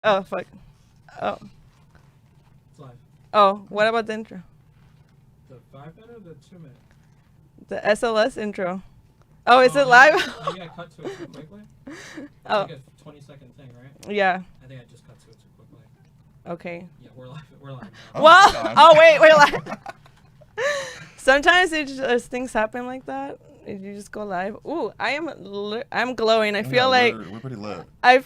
Oh, fuck. Oh. It's live. Oh, what about the intro? The 5-minute or the 2-minute? The SLS intro. Oh, is it live? You gotta cut to it too quickly. It's Oh. like a 20-second thing, right? Yeah. I think I just cut to it too quickly. Okay. Yeah, we're live. We're live. Well, oh, wait, live. Sometimes it just, things happen like that. You just go live. Ooh, I'm glowing. I feel like we're pretty lit. I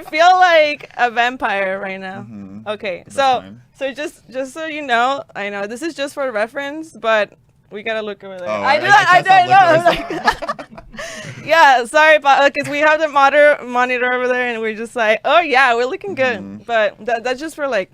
feel like a vampire right now. Mm-hmm. Okay, That's so fine. just so you know, I know this is just for reference, but we gotta look over there. Oh, I can't know. Yeah, sorry about because we have the monitor over there, and we're just like, oh yeah, we're looking good. Mhm. But that's just for like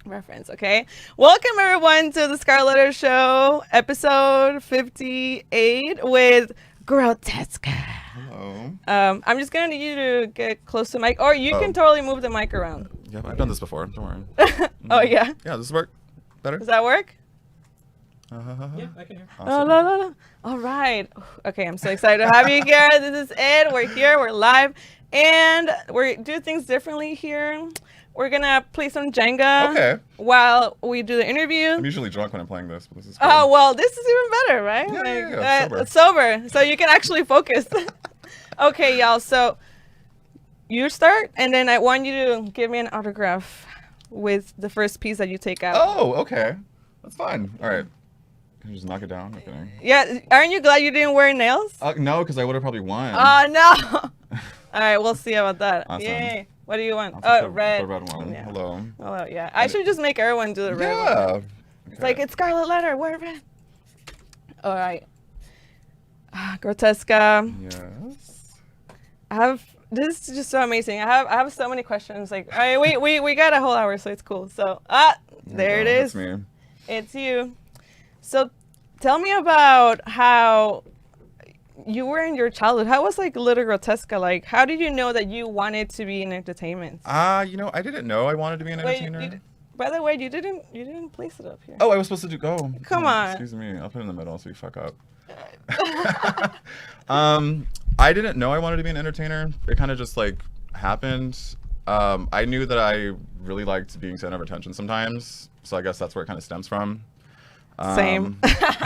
reference, okay? Welcome everyone to the Scarlett Letter show, episode 58 with Grotesqua. Hello. I'm just gonna need you to get close to the mic, or you can totally move the mic around. Yeah, I've done this before. Don't worry. Oh yeah, Yeah, this work better. does that work? Yeah, I can hear. Oh, Awesome. la, la, la. All right. Okay, I'm so excited to have you here. This is Ed. We're here. We're live, and we do things differently here. We're gonna play some Jenga Okay. while we do the interview. I'm usually drunk when I'm playing this, but this is cool. Oh well, this is even better, right? Yeah, sober, so you can actually focus. Okay, y'all. So you start, and then I want you to give me an autograph with the first piece that you take out. Oh, okay. That's fine. All right. Can you just knock it down? I'm kidding. Yeah, aren't you glad you didn't wear nails? No, because I would have probably won. Oh no! All right, we'll see about that. Awesome. Yay! What do you want? I'll Oh, take red. The red one. Yeah. Hello. Oh yeah. I should just make everyone do the red one. Yeah. It's like it's Scarlett Letter. Wear red. All right. Grotesqua. Yes. This is just so amazing. I have so many questions. Like, all right, we got a whole hour, so it's cool. So there it is. That's me. It's you. So tell me about how you were in your childhood. How was like little Grotesqua? Like, how did you know that you wanted to be in entertainment? I didn't know I wanted to be an Wait, entertainer. by the way, you didn't place it up here. Oh, I was supposed to go. Come on. Excuse me. I'll put it in the middle so you fuck up. I didn't know I wanted to be an entertainer. It kind of just like happened. I knew that I really liked being center of attention sometimes, so I guess that's where it kind of stems from. Same.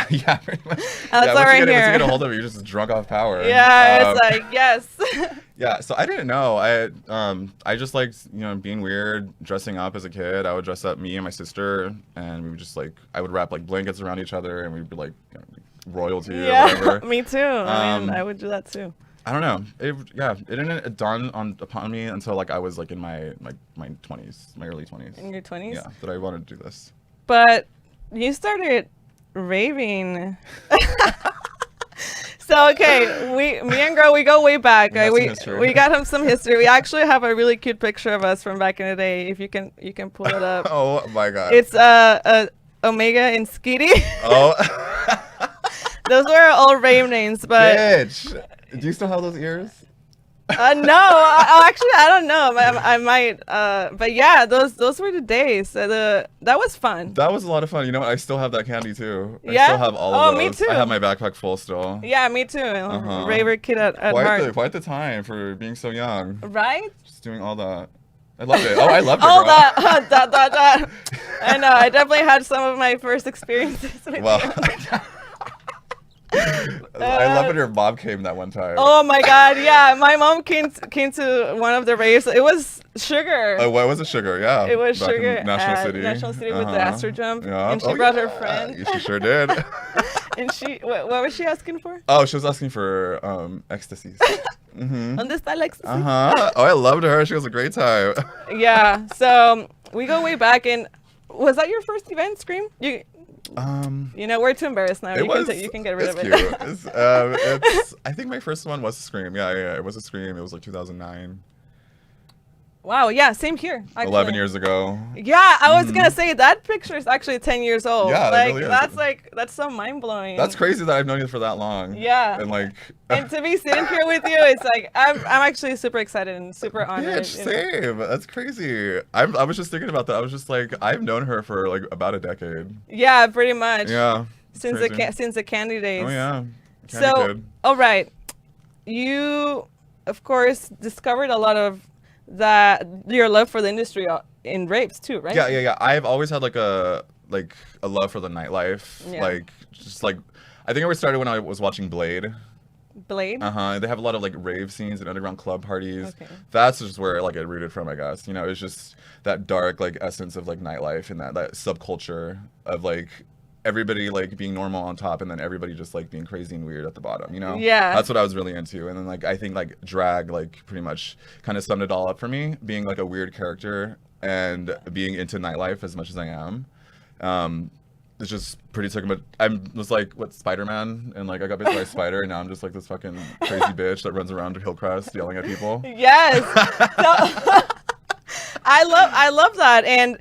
Yeah, pretty much. That's yeah, all right once you here. get a hold of it, you're just drunk off power. Yeah, it's like yes. Yeah, so I didn't know. I just liked, being weird, dressing up as a kid. I would dress up, me and my sister, and we would just like, I would wrap like blankets around each other, and we'd be like royalty or whatever. Me too. I mean, I would do that too. I don't know. It didn't dawn upon me until like I was like in my 20s, my early 20s. In your 20s? Yeah, that I wanted to do this. But you started raving. So okay, me and girl, we go way back. We got some history. We actually have a really cute picture of us from back in the day. If you can pull it up. Oh my god. It's Omega and Skitty. Oh. Those were all rave names, but Bitch. Do you still have those ears? no. Actually, I don't know. I might. But yeah, those were the days. That was fun. That was a lot of fun. You know what? I still have that candy too. I Yeah? still have all of Oh, me those. too. I have my backpack full still. Yeah, me too. Raver kid at heart. Quite the time for being so young. Right? Just doing all that. I loved it. Oh, I loved it. All girl. that. I know. I definitely had some of my first experiences with Well, you. I love when your mom came that one time. Oh my god, yeah. My mom came to one of the raves. It was Sugar. Oh, what was it? Sugar, yeah. It was Back in Sugar National at City. National City with the Astro Jump. Yeah. And she brought her friend. She sure did. And what was she asking for? Oh, she was asking for ecstasies. Mm-hmm. ¿Dónde está el ecstasy? Uh-huh. Oh, I loved her. She was a great time. Yeah. So we go way back. And was that your first event, Scream? We're too embarrassed now. You can get rid of it. It's cute. I think my first one was a Scream. Yeah, it was a Scream. It was like 2009. Wow, yeah, same here. Actually. 11 years ago. Yeah, I was gonna say that picture is actually 10 years old. Yeah, like it really is. that's so mind blowing. That's crazy that I've known you for that long. Yeah. And like. And to be sitting here with you, it's like I'm actually super excited and super honored. Bitch, same. That's crazy. I was just thinking about that. I was just like, I've known her for like about a decade. Yeah, pretty much. Yeah. Since the kandi days. Oh yeah. So, all right, you of course discovered a lot of that your love for the industry in rapes too, right? Yeah. I've always had like a love for the nightlife. Yeah. Like just like I think it started when I was watching Blade. Blade. They have a lot of like rave scenes and underground club parties. Okay. That's just where like it rooted from, I guess. You know, it's just that dark like essence of like nightlife and that subculture of like everybody like being normal on top and then everybody just like being crazy and weird at the bottom, you know? Yeah. That's what I was really into. And then like I think like drag like pretty much kind of summed it all up for me, being like a weird character and being into nightlife as much as I am. It's just pretty took him. I was like, what, Spider-Man? And like I got bit by a spider, and now I'm just like this fucking crazy bitch that runs around Hillcrest yelling at people. Yes. I love that. And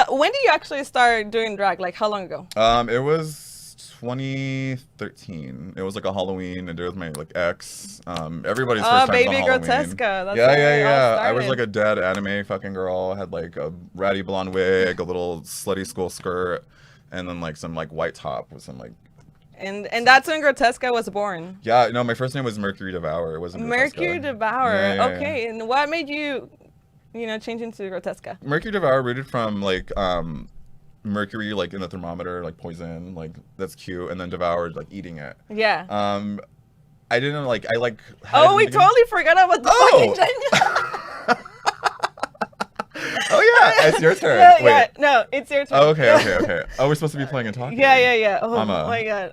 when did you actually start doing drag? Like how long ago? It was 2013. It was like a Halloween, and there was my like ex. Everybody's first time baby on Halloween. Grotesqua. That's Yeah. I was like a dead anime fucking girl. Had like a ratty blonde wig, a little slutty school skirt. And then like some like white top with some like. And that's when Grotesqua was born. Yeah, no, my first name was Mercury Devourer. It wasn't Mercury Grotesqua. Devourer. Yeah. Okay, and what made you, change into Grotesqua? Mercury Devourer rooted from like mercury like in the thermometer, like poison, like that's cute, and then devoured like eating it. Yeah. I didn't like Oh, we totally forgot about the fucking Oh yeah, it's your turn. No, Wait. yeah, no, it's your turn. Oh, okay. Oh, we're supposed to be playing and talking. Yeah. Oh my god.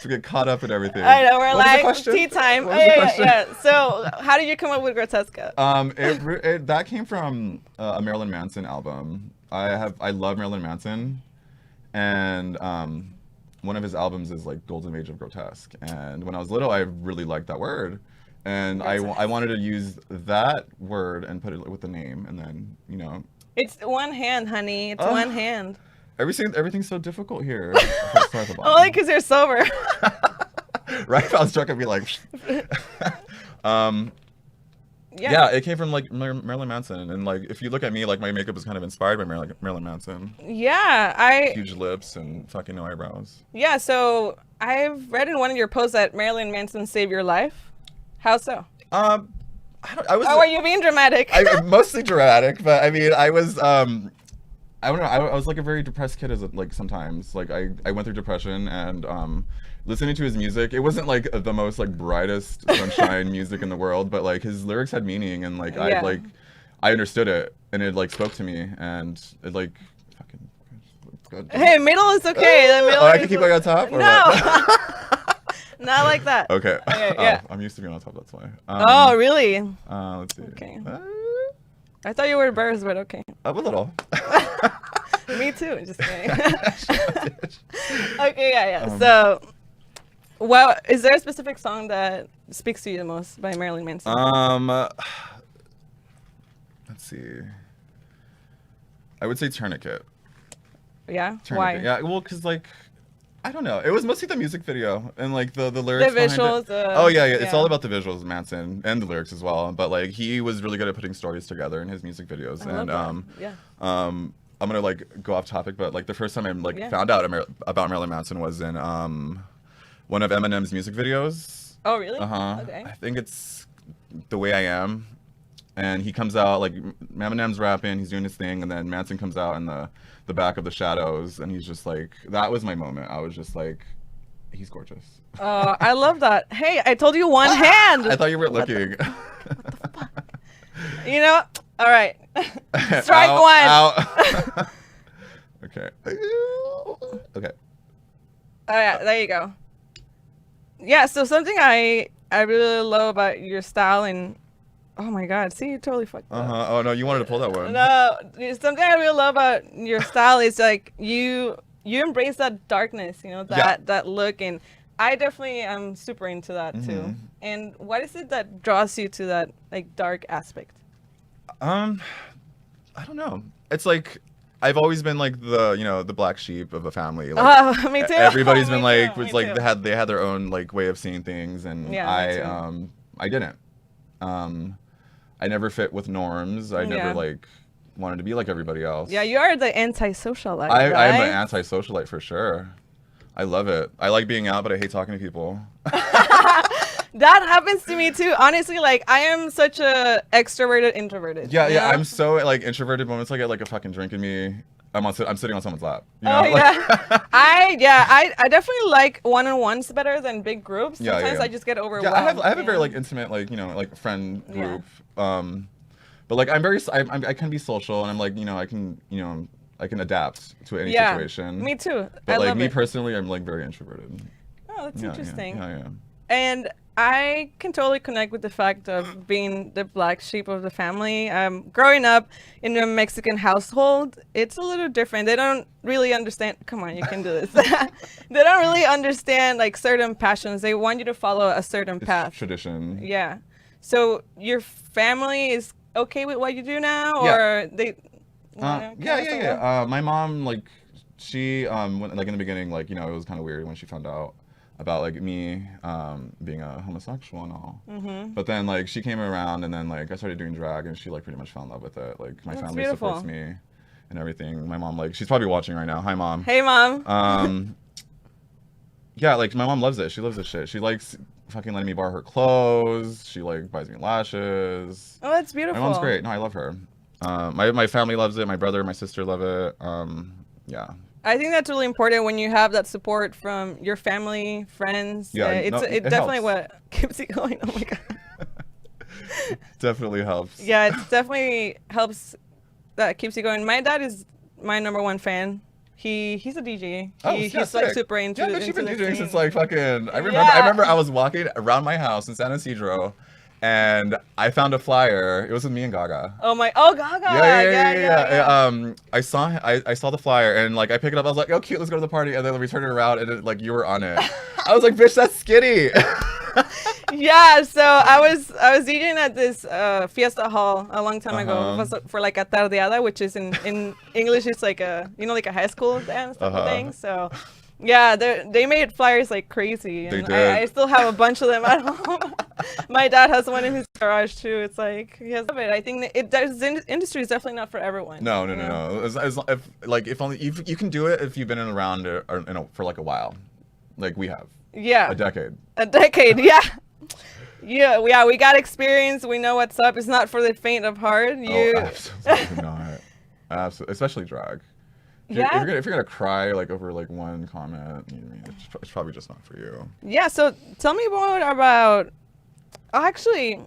To get caught up in everything. I know, we're What like was the question? tea time. What was the question? Yeah. So, how did you come up with Grotesqua? That came from a Marilyn Manson album. I love Marilyn Manson, and one of his albums is like Golden Age of Grotesque. And when I was little, I really liked that word. And I wanted to use that word and put it with the name, and then It's one hand, honey. It's one hand. Everything's so difficult here. Only because you're sober. Right? If I was drunk, I'd be like. Yeah, it came from like Marilyn Manson, and like if you look at me, like my makeup was kind of inspired by Marilyn Manson. Yeah, huge lips and fucking no eyebrows. Yeah, so I've read in one of your posts that Marilyn Manson saved your life. How so? I was. Oh, are you being dramatic? Mostly dramatic, but I mean, I was. I don't know. I was like a very depressed kid sometimes. Like I went through depression and listening to his music, it wasn't like the most like brightest sunshine music in the world, but like his lyrics had meaning and like I understood it and it like spoke to me and it like fucking. Hey, middle is okay. Oh, I can keep going on top. Or no. What? Not like that. Okay. Yeah. I'm used to being on top. That's why. Oh, really? Let's see. Okay. I thought you were embarrassed, but okay. A little. Me too. Just kidding. Okay, yeah. So, is there a specific song that speaks to you the most by Marilyn Manson? Let's see. I would say Tourniquet. Yeah. Tourniquet. Why? Yeah. Well, cause like. I don't know. It was mostly the music video and like the lyrics. The visuals. Oh yeah. It's all about the visuals, Manson, and the lyrics as well. But like he was really good at putting stories together in his music videos. I'm gonna like go off topic, but like the first time I like found out about Marilyn Manson was in one of Eminem's music videos. Oh really? Okay. I think it's The Way I Am, and he comes out like Eminem's rapping, he's doing his thing, and then Manson comes out in the back of the shadows, and he's just like, that was my moment. I was just like, he's gorgeous. Oh, I love that. Hey, I told you one hand. I thought you were looking. What the fuck? All right. Strike one. Ow. Okay. Okay. Oh yeah, there you go. Yeah, so something I really love about your style and oh my god, see, you totally fucked up. Oh no, you wanted to pull that one. No, something I really love about your style is like you embrace that darkness, that look, and I definitely am super into that too. And what is it that draws you to that like dark aspect? I don't know. It's like I've always been like the black sheep of a family. Like, me too. Everybody's been like me like too. they had their own like way of seeing things, and I didn't. I never fit with norms. I never like wanted to be like everybody else. Yeah, you are the anti-socialite. I am right? an anti-socialite for sure. I love it. I like being out, but I hate talking to people. That happens to me too. Honestly, like I am such a extroverted introverted. Yeah, you yeah. know? I'm so like introverted. But once I get like a fucking drink in me, I'm sitting on someone's lap. You know? Oh yeah, I definitely like one-on-ones better than big groups. Yeah, Sometimes yeah. I just get Yeah, overwhelmed. I have a very like intimate like like friend group. But like I can be social and I'm like I can adapt to any situation. Me too. But I like love me it. personally, I'm like very introverted. Oh, that's interesting. Yeah. And I can totally connect with the fact of being the black sheep of the family. Growing up in a Mexican household, it's a little different. They don't really understand. Come on, you can do this. They don't really understand like certain passions. They want you to follow a certain path. Tradition. Yeah. So your family is okay with what you do now, or they? Yeah. My mom, like, she, like in the beginning, like, it was kind of weird when she found out about like me being a homosexual and all. But then like she came around and then like I started doing drag and she like pretty much fell in love with it. Like my family supports me and everything. My mom, like, she's probably watching right now. Hi, Mom. Hey, Mom. Yeah, like my mom loves it. She loves this shit. She likes fucking letting me borrow her clothes. She like buys me lashes. Oh, that's beautiful. My mom's great. No, I love her. My family loves it. My brother, my sister love it. Yeah. I think that's really important when you have that support from your family, friends. Yeah, it definitely helps. What keeps it going. Oh my god. Definitely helps. Yeah, it definitely helps. That keeps you going. My dad is my #1 fan. He's a DJ. He's like super into. Yeah, but you've been the DJing scene. since like fucking. I remember I was walking around my house in San Isidro, and I found a flyer. It was with me and Gaga. Gaga. Yeah. I saw the flyer and like I picked it up. I was like, oh cute, let's go to the party. And then we turned it around and like you were on it. I was like, bitch, that's Skinny. Yeah. So I was DJing at this fiesta hall a long time ago. It was for like a tardeada, which is in English, it's like a like a high school dance type of thing. So. Yeah, they made flyers like crazy. And they did. I still have a bunch of them at home. My dad has one in his garage too. It's like he has it. I think that the industry is definitely not for everyone. No. If only you can do it if you've been around for like a while, like we have. Yeah. A decade. Yeah. Yeah. We got experience. We know what's up. It's not for the faint of heart. Absolutely not. Absolutely, especially drag. If you're gonna cry like over like one comment, it's probably just not for you. Yeah. So tell me more about. Actually,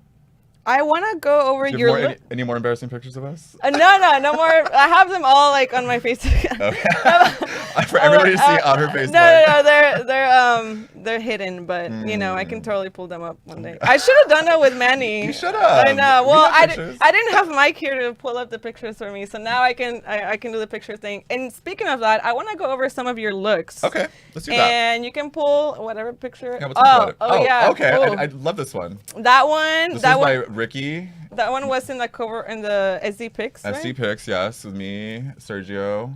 I want to go over any more embarrassing pictures of us? No more. I have them all like on my Facebook. Okay. For everybody to see on her Facebook. No, they're hidden, but I can totally pull them up one day. I should have done that with Manny. You should have. I know. Well, I didn't have Mike here to pull up the pictures for me, so now I can do the picture thing. And speaking of that, I want to go over some of your looks. Okay, let's do that. And you can pull whatever picture. Yeah, we'll talk about it. Oh, yeah. Okay. I love this one. That one. This is by Ricky. That one was in the cover in the SD pics. Right? SD pics, yes, with me, Sergio,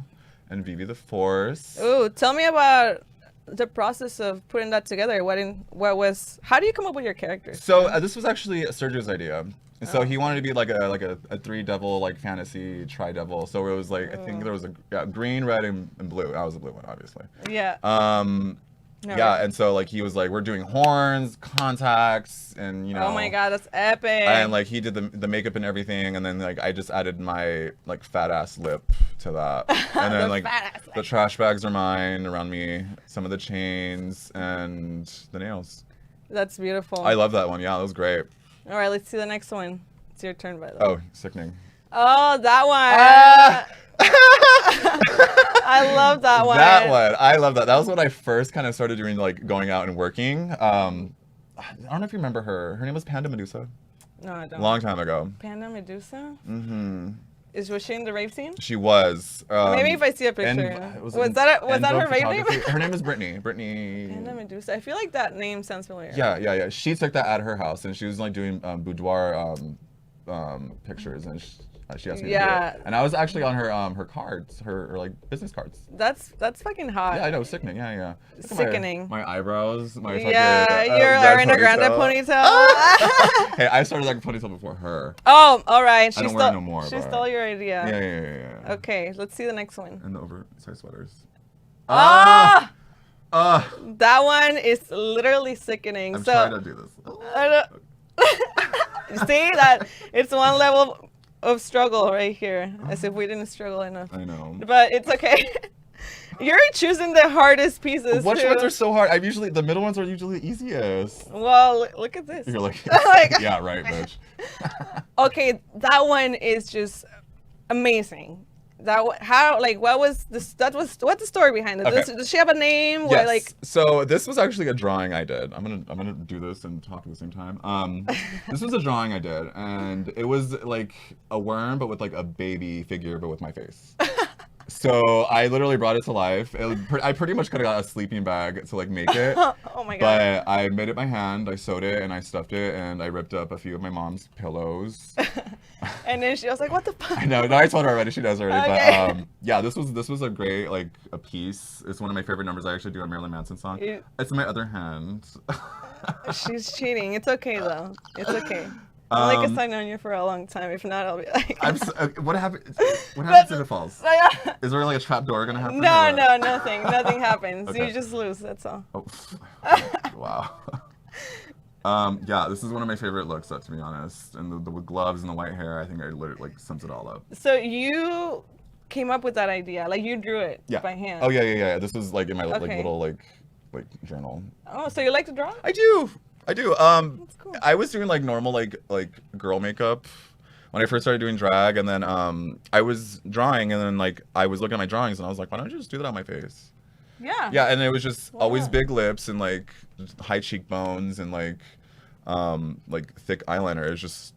and Vivi the Force. Ooh, tell me about the process of putting that together. How do you come up with your characters? So this was actually Sergio's idea. So he wanted to be like a three devil like fantasy tri-devil. So it was like I think there was a green, red, and blue. I was the blue one, obviously. Yeah. And so like he was like, we're doing horns, contacts, and Oh my god, that's epic. And like he did the makeup and everything, and then like I just added my like fat ass lip to that, and then like the trash bags are mine around me, some of the chains and the nails. That's beautiful. I love that one. Yeah, that was great. All right, let's see the next one. It's your turn, by the way. Oh, sickening. Oh, that one. I love that one. That one. I love that. That was when I first kind of started doing like going out and working. I don't know if you remember her. Her name was Panda Medusa. No, I don't. Long time ago. Panda Medusa? Mm-hmm. Was she in the rave scene? She was. Maybe if I see a picture. Was that her rave name? Her name is Brittany. Panda Medusa. I feel like that name sounds familiar. Yeah. She took that at her house, and she was like doing boudoir pictures, and she asked me to do it. And I was actually on her cards, her like business cards. That's fucking hot. Yeah, I know, sickening. Yeah. Sickening. My eyebrows, my fucking your Ariana Grande ponytail. Hey, I started that ponytail before her. Oh, all right. I don't wear it no more. She stole your idea. Yeah. Okay, let's see the next one. And the oversized sweaters. That one is literally sickening. I'm so trying to do this. I don't, see that it's one level of struggle right here, as if we didn't struggle enough. I know. But it's okay. You're choosing the hardest pieces. Which too. ones are so hard? The middle ones are usually the easiest. Look at this. You're like, Like- yeah, right, bitch. Okay, that one is just amazing. What's the story behind it? Okay. Does she have a name? Yes. Or So this was actually a drawing I did. I'm gonna do this and talk at the same time. This was a drawing I did, and it was like a worm, but with like a baby figure, but with my face. So I literally brought it to life. I pretty much could have got a sleeping bag to like make it. Oh my god. But I made it by hand. I sewed it and I stuffed it and I ripped up a few of my mom's pillows. And then she was like, "What the fuck?" I know. No, I told her already. She knows already. Okay. But yeah, this was a great a piece. It's one of my favorite numbers. I actually do a Marilyn Manson song. It's my other hand. She's cheating. It's okay though. It's okay. I'll make a sign on you for a long time. If not, I'll be like. What happens? What happens if it falls? Is there like a trap door gonna happen? No, nothing. Nothing happens. Okay. You just lose. That's all. Oh, wow. Yeah, this is one of my favorite looks, to be honest. And the gloves and the white hair, I think I literally sums it all up. So you came up with that idea, like you drew it by hand. Oh yeah. This was in my Okay. little journal. Oh, so you like to draw? I do. That's cool. I was doing normal girl makeup when I first started doing drag, and then I was drawing, and then I was looking at my drawings, and I was like, why don't you just do that on my face? Yeah. Yeah, and it was just always Yeah. big lips and just high cheekbones and thick eyeliner. It's just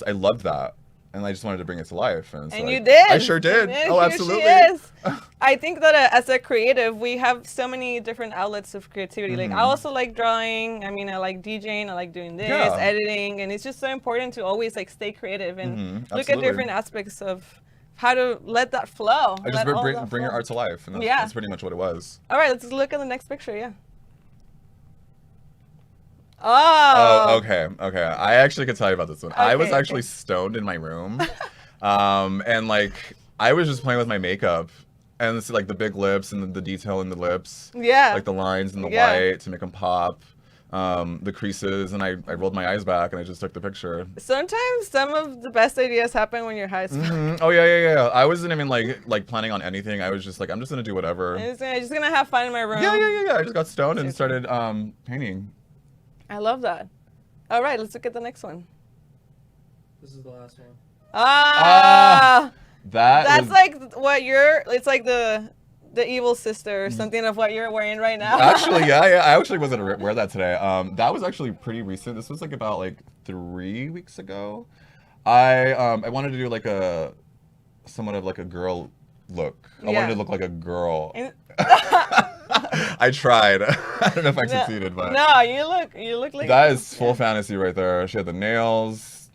I loved that, and I just wanted to bring it to life. And, you did. I sure did. And Oh, here absolutely. She is. I think that as a creative, we have so many different outlets of creativity. Like I also like drawing. I mean, I like DJing. I like doing this, Yeah. editing, and it's just so important to always stay creative and look at Absolutely. different aspects of how to let that flow. I just let all that bring your flow. art to life, and Yeah. that's pretty much what it was. All right, let's look at the next picture. Yeah. Oh, okay. I actually could tell you about this one. I was Okay, actually stoned in my room, and I was just playing with my makeup, and it's the big lips and the detail in the lips, Yeah. the lines and the Yeah. white to make them pop, the creases, and I rolled my eyes back and I just took the picture. Sometimes some of the best ideas happen when your highs. Oh yeah. I wasn't even planning on anything. I was just I'm just gonna do whatever. I'm just gonna have fun in my room. Yeah. I just got stoned and started painting. I love that. All right, let's look at the next one. This is the last one. That's it's like the evil sister or something of what you're wearing right now. Actually, yeah. I actually wasn't wear that today. That was actually pretty recent. This was about 3 weeks ago. I wanted to do a somewhat of a girl look. I wanted to look like a girl. I tried. I don't know if I succeeded, but no, you look like that is full fantasy right there. She had the nails.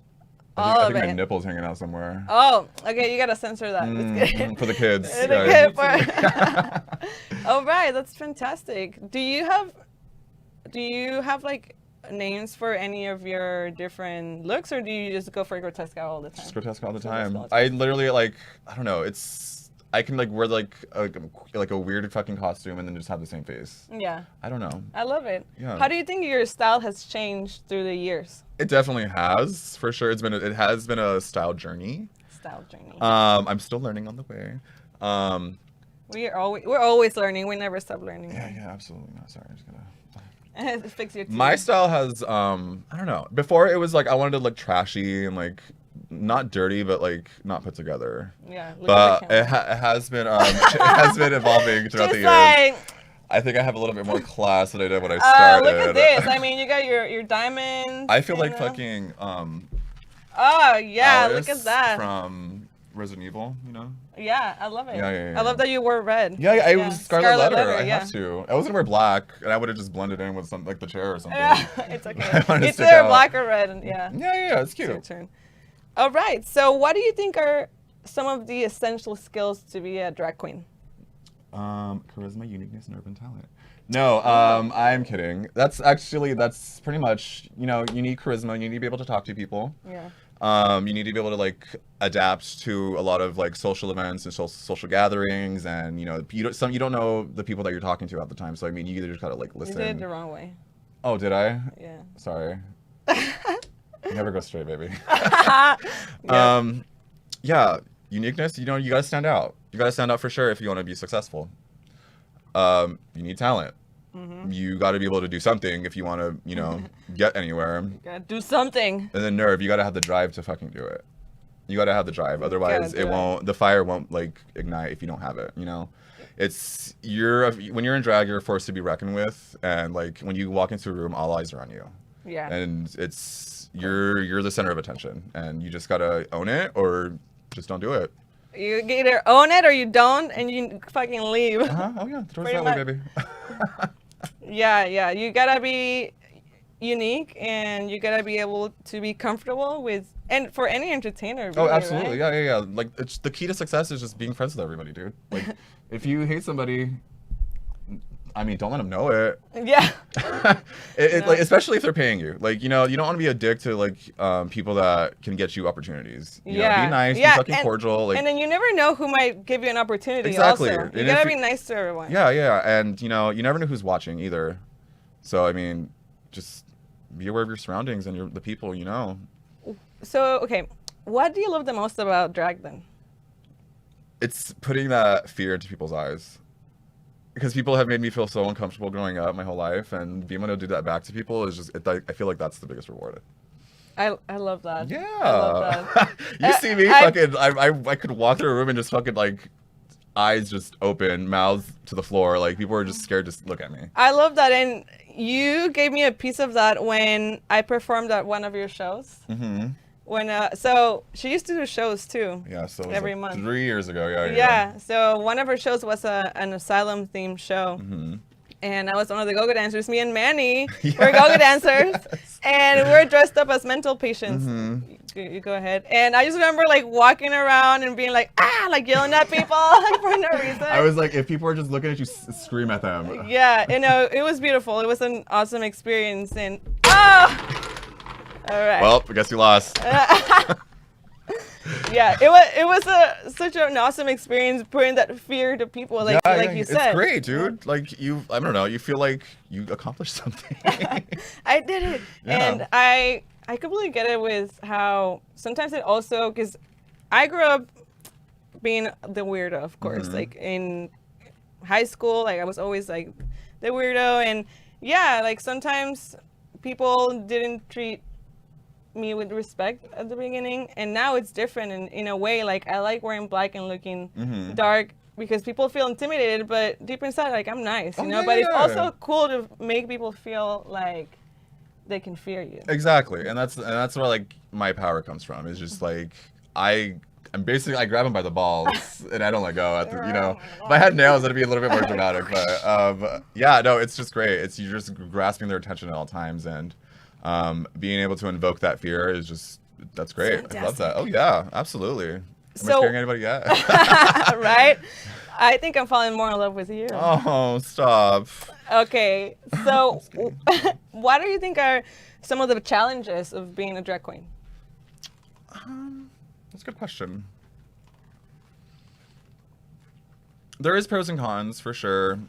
I think my it. nipple's hanging out somewhere. Oh, okay, you gotta censor that. For the kids. The guys. kid part. All right, that's fantastic. Do you have names for any of your different looks, or do you just go for Grotesqua all the time? Just Grotesqua all the time. Grotesqua. I literally I don't know. I can wear a weird fucking costume and then just have the same face. Yeah. I don't know. I love it. Yeah. How do you think your style has changed through the years? It definitely has, for sure. It has been a style journey. Style journey. I'm still learning on the way. We're always learning. We never stop learning. Yeah, absolutely. No, sorry, I'm just gonna. Fix your teeth. My style has I don't know. Before it was I wanted to look trashy and not dirty, but not put together. Yeah. Look But at the it has been it has been evolving throughout the years. I think I have a little bit more class than I did when I started. Look at this. I mean, you got your diamonds. I feel like fucking Oh yeah, Alice look at that. from Resident Evil, Yeah, I love it. Yeah. I love that you wore red. Yeah, I was Scarlett Letter. I yeah. have to. I was gonna wear black, and I would have just blended in with some the chair or something. Yeah, it's okay. I wanted to It's stick either out. black or red, and yeah. Yeah, it's It's your cute. turn. All right. So, what do you think are some of the essential skills to be a drag queen? Charisma, uniqueness, and urban talent. No, I'm kidding. That's pretty much, you need charisma. You need to be able to talk to people. Yeah. You need to be able to like adapt to a lot of like social events and social gatherings, and you don't know the people that you're talking to at the time. So I mean, you either just gotta like listen. You did it the wrong way. Oh, did I? Yeah. Sorry. Never go straight, baby. Yeah. Yeah, uniqueness. You gotta stand out. You gotta stand out for sure if you want to be successful. You need talent. Mm-hmm. You got to be able to do something if you want to, get anywhere. You gotta do something. And then nerve. You got to have the drive to fucking do it. You got to have the drive. Otherwise, the fire won't like ignite if you don't have it. When you're in drag, you're a force to be reckoned with. And like when you walk into a room, all eyes are on you. Yeah. And you're the center of attention, and you just got to own it or just don't do it. You either own it or you don't, and you fucking leave. Oh yeah, the door's that way, baby. Yeah. You gotta be unique, and you gotta be able to be comfortable with, and for any entertainer. Really, Oh, absolutely. Right? Yeah. Like it's the key to success is just being friends with everybody, dude. Like if you hate somebody, I mean, don't let them know it. Yeah. Like, especially if they're paying you. Like, you don't want to be a dick to like people that can get you opportunities. Be nice, be fucking cordial. Like, and then you never know who might give you an opportunity. Exactly. Also. You gotta be nice to everyone. Yeah. And you never know who's watching either. So I mean, just be aware of your surroundings and the people you know. So okay, what do you love the most about drag then? It's putting that fear into people's eyes. Because people have made me feel so uncomfortable growing up my whole life, and being able to do that back to people is just, I feel like that's the biggest reward. I love that. Yeah. I love that. You see me fucking, I could walk through a room and just fucking like, eyes just open, mouths to the floor. Like people are just scared to look at me. I love that. And you gave me a piece of that when I performed at one of your shows. Mm-hmm. So she used to do shows too. Yeah, so it was every like month. 3 years ago. Yeah. So one of her shows was an asylum themed show. Mm-hmm. And I was one of the go-go dancers. Me and Manny were go-go dancers, and we're dressed up as mental patients. Mm-hmm. You go ahead. And I just remember like walking around and being like, like yelling at people like, for no reason. I was like, if people are just looking at you, scream at them. Yeah, it was beautiful. It was an awesome experience. And all right. Well, I guess you lost. Yeah, it was such an awesome experience, putting that fear to people, like you said. It's great, dude. Like I don't know, you feel like you accomplished something. I did it, yeah. And I completely get it with how sometimes it also, because I grew up being the weirdo, of course. Mm-hmm. Like in high school, like I was always like the weirdo, and yeah, like sometimes people didn't treat me with respect at the beginning, and now it's different in a way. Like I like wearing black and looking dark because people feel intimidated, but deep inside, like I'm nice, you know. Yeah, but it's also cool to make people feel like they can fear you. Exactly, and that's where like my power comes from. Is just like I grab them by the balls and I don't let go. If I had nails, it'd be a little bit more dramatic. But yeah, no, it's just great. You're just grasping their attention at all times, and being able to invoke that fear is that's great. Fantastic. I love that. Oh yeah, absolutely. Am I scaring anybody yet? Right? I think I'm falling more in love with you. Oh, stop. Okay, so what do you think are some of the challenges of being a drag queen? That's a good question. There is pros and cons for sure.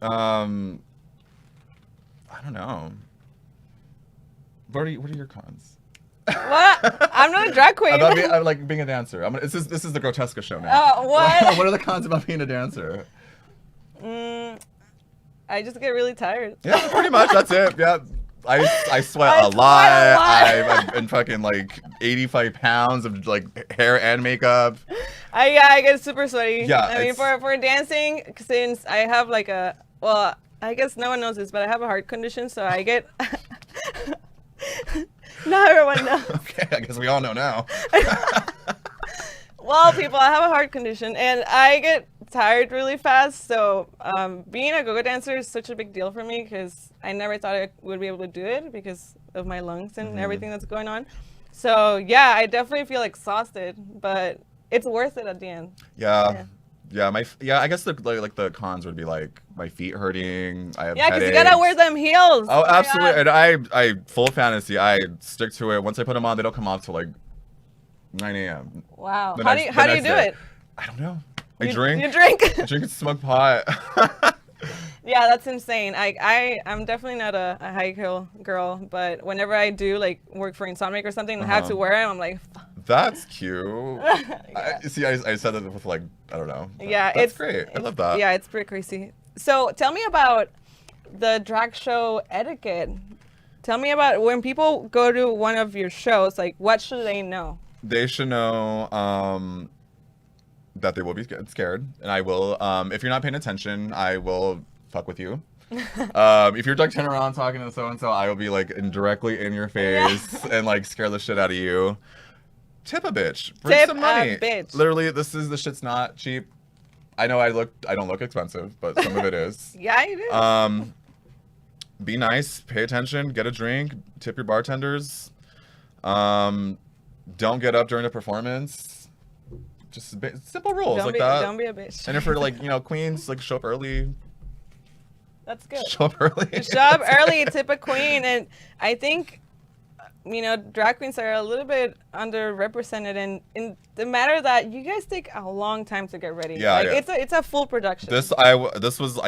I don't know. What are your cons? What? I'm not a drag queen. I'm like being a dancer. This is the Grotesqua show now. What? What are the cons about being a dancer? I just get really tired. Yeah, pretty much. That's it. Yeah. I sweat a lot. I've been fucking like 85 pounds of like hair and makeup. I get super sweaty. Yeah. I mean, for dancing, since I have like I guess no one knows this, but I have a heart condition, so I get. Not everyone knows. Okay, I guess we all know now. Well, people, I have a heart condition, and I get tired really fast. So being a go-go dancer is such a big deal for me because I never thought I would be able to do it because of my lungs and everything that's going on. So yeah, I definitely feel exhausted, but it's worth it at the end. Yeah. Yeah, I guess the cons would be like my feet hurting. I have Yeah, because you headaches. gotta wear them heels. Oh, my absolutely. God. And I full fantasy. I stick to it. Once I put them on, they don't come off till like 9 a.m. Wow. The How next- do the you next do day. it? I don't know. I You drink. drink? I drink and smoke pot. Yeah, that's insane. I'm definitely not a high heel girl, but whenever I do like work for Insomniac or something and have to wear them, I'm like, That's cute. Yeah. I said that with like, I don't know. Yeah, That's it's great. I love that. Yeah, it's pretty crazy. So tell me about the drag show etiquette. Tell me about when people go to one of your shows, like what should they know? They should know that they will be scared, and I will. If you're not paying attention, I will fuck with you. If you're like turning around talking to so and so, I will be like directly in your face and like scare the shit out of you. Tip a bitch. Bring Tip some money. a bitch. Literally, the shit's not cheap. I know I don't look expensive, but some of it is. Yeah, you do. Be nice, pay attention, get a drink, tip your bartenders. Don't get up during a performance. Just simple rules like that. Don't be a bitch. And if we're like, queens, like show up early. That's good. Show up early. Show up early, tip a queen, and I think, drag queens are a little bit underrepresented in the matter that you guys take a long time to get ready. Yeah, yeah. It's a full production. I